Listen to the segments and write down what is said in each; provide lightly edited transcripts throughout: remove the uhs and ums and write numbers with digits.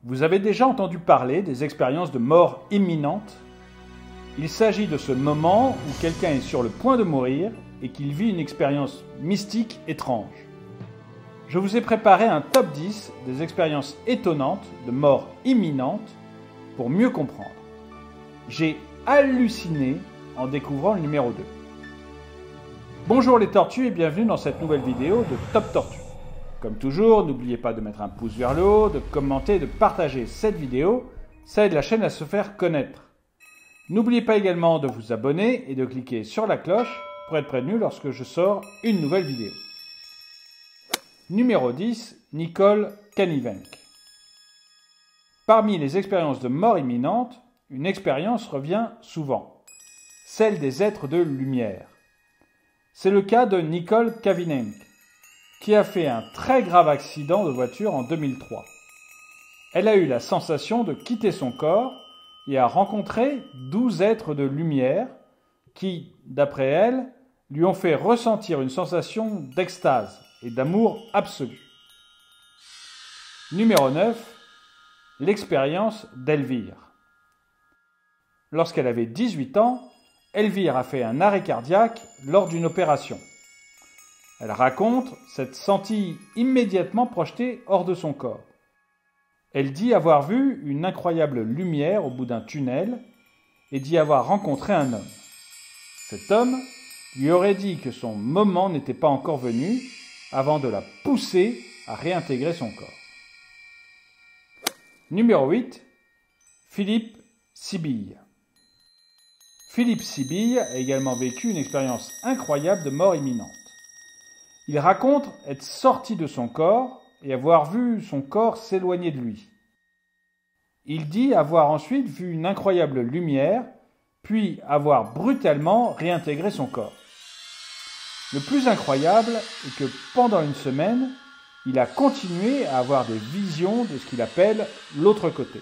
Vous avez déjà entendu parler des expériences de mort imminente? Il s'agit de ce moment où quelqu'un est sur le point de mourir et qu'il vit une expérience mystique étrange. Je vous ai préparé un top 10 des expériences étonnantes de mort imminente pour mieux comprendre. J'ai halluciné en découvrant le numéro 2. Bonjour les tortues et bienvenue dans cette nouvelle vidéo de Top Tortue. Comme toujours, n'oubliez pas de mettre un pouce vers le haut, de commenter, de partager cette vidéo, ça aide la chaîne à se faire connaître. N'oubliez pas également de vous abonner et de cliquer sur la cloche pour être prévenu lorsque je sors une nouvelle vidéo. Numéro 10, Nicole Cannivenc. Parmi les expériences de mort imminente, une expérience revient souvent, celle des êtres de lumière. C'est le cas de Nicole Cannivenc, qui a fait un très grave accident de voiture en 2003. Elle a eu la sensation de quitter son corps et a rencontré 12 êtres de lumière qui, d'après elle, lui ont fait ressentir une sensation d'extase et d'amour absolu. Numéro 9. L'expérience d'Elvire. Lorsqu'elle avait 18 ans, Elvire a fait un arrêt cardiaque lors d'une opération. Elle raconte s'être sentie immédiatement projetée hors de son corps. Elle dit avoir vu une incroyable lumière au bout d'un tunnel et d'y avoir rencontré un homme. Cet homme lui aurait dit que son moment n'était pas encore venu avant de la pousser à réintégrer son corps. Numéro 8. Philippe Sibille. Philippe Sibille a également vécu une expérience incroyable de mort imminente. Il raconte être sorti de son corps et avoir vu son corps s'éloigner de lui. Il dit avoir ensuite vu une incroyable lumière, puis avoir brutalement réintégré son corps. Le plus incroyable est que pendant une semaine, il a continué à avoir des visions de ce qu'il appelle l'autre côté.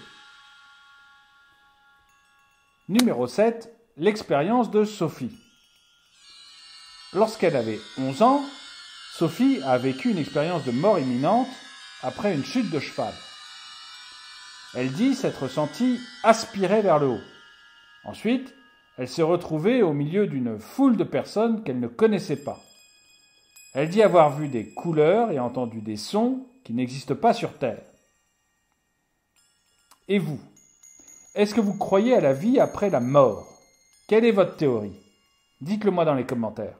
Numéro 7. L'expérience de Sophie. Lorsqu'elle avait 11 ans, Sophie a vécu une expérience de mort imminente après une chute de cheval. Elle dit s'être sentie aspirée vers le haut. Ensuite, elle s'est retrouvée au milieu d'une foule de personnes qu'elle ne connaissait pas. Elle dit avoir vu des couleurs et entendu des sons qui n'existent pas sur Terre. Et vous? Est-ce que vous croyez à la vie après la mort? Quelle est votre théorie? Dites-le moi dans les commentaires.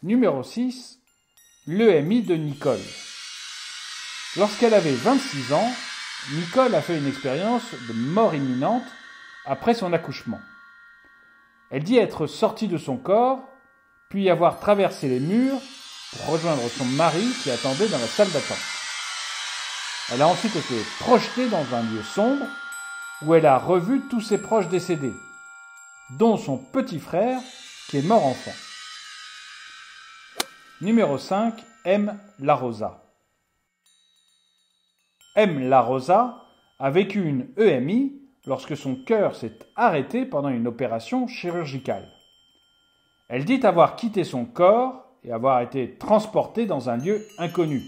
Numéro 6. L'EMI de Nicole. Lorsqu'elle avait 26 ans, Nicole a fait une expérience de mort imminente après son accouchement. Elle dit être sortie de son corps, puis avoir traversé les murs pour rejoindre son mari qui attendait dans la salle d'attente. Elle a ensuite été projetée dans un lieu sombre où elle a revu tous ses proches décédés, dont son petit frère qui est mort enfant. Numéro 5. M. Larosa. M. Larosa a vécu une EMI lorsque son cœur s'est arrêté pendant une opération chirurgicale. Elle dit avoir quitté son corps et avoir été transportée dans un lieu inconnu,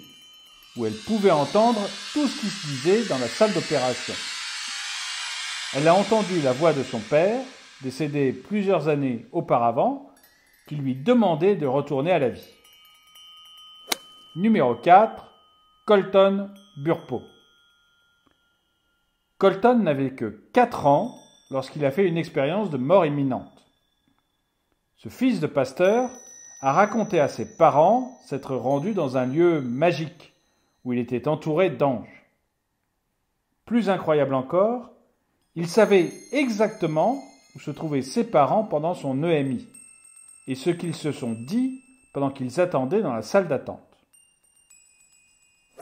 où elle pouvait entendre tout ce qui se disait dans la salle d'opération. Elle a entendu la voix de son père, décédé plusieurs années auparavant, qui lui demandait de retourner à la vie. Numéro 4. Colton Burpo. Colton n'avait que 4 ans lorsqu'il a fait une expérience de mort imminente. Ce fils de pasteur a raconté à ses parents s'être rendu dans un lieu magique où il était entouré d'anges. Plus incroyable encore, il savait exactement où se trouvaient ses parents pendant son EMI et ce qu'ils se sont dit pendant qu'ils attendaient dans la salle d'attente.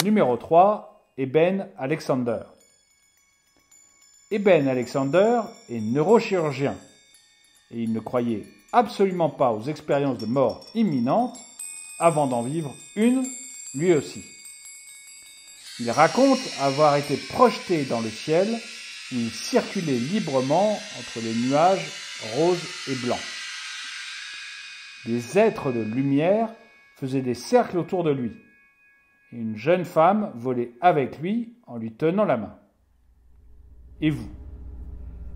Numéro 3. Eben Alexander. Eben Alexander est neurochirurgien et il ne croyait absolument pas aux expériences de mort imminente avant d'en vivre une lui aussi. Il raconte avoir été projeté dans le ciel où il circulait librement entre les nuages roses et blancs. Des êtres de lumière faisaient des cercles autour de lui et une jeune femme volait avec lui en lui tenant la main. Et vous?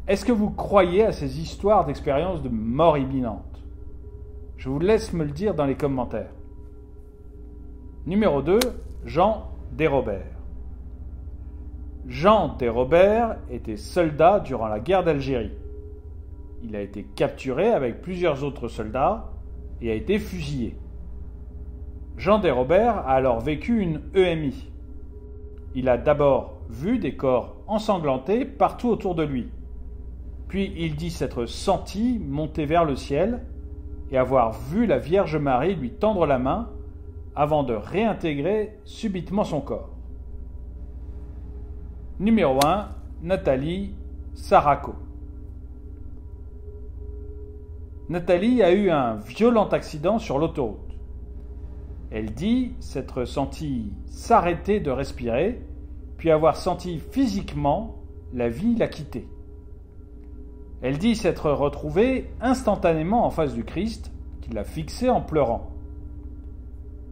Est-ce que vous croyez à ces histoires d'expériences de mort imminente? Je vous laisse me le dire dans les commentaires. Numéro 2, Jean Dérobert. Jean Dérobert était soldat durant la guerre d'Algérie. Il a été capturé avec plusieurs autres soldats et a été fusillé. Jean Dérobert a alors vécu une EMI. Il a d'abord vu des corps ensanglantés partout autour de lui. Puis il dit s'être senti monter vers le ciel et avoir vu la Vierge Marie lui tendre la main avant de réintégrer subitement son corps. Numéro 1, Nathalie Saraco. Nathalie a eu un violent accident sur l'autoroute. Elle dit s'être sentie s'arrêter de respirer, puis avoir senti physiquement la vie la quitter. Elle dit s'être retrouvée instantanément en face du Christ, qui l'a fixée en pleurant.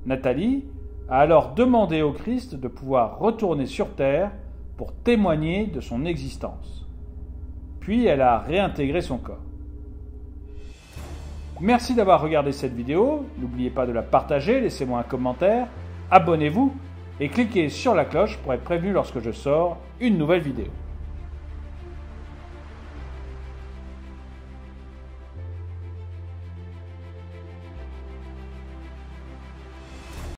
Nathalie a alors demandé au Christ de pouvoir retourner sur terre pour témoigner de son existence. Puis elle a réintégré son corps. Merci d'avoir regardé cette vidéo, n'oubliez pas de la partager, laissez-moi un commentaire, abonnez-vous et cliquez sur la cloche pour être prévenu lorsque je sors une nouvelle vidéo.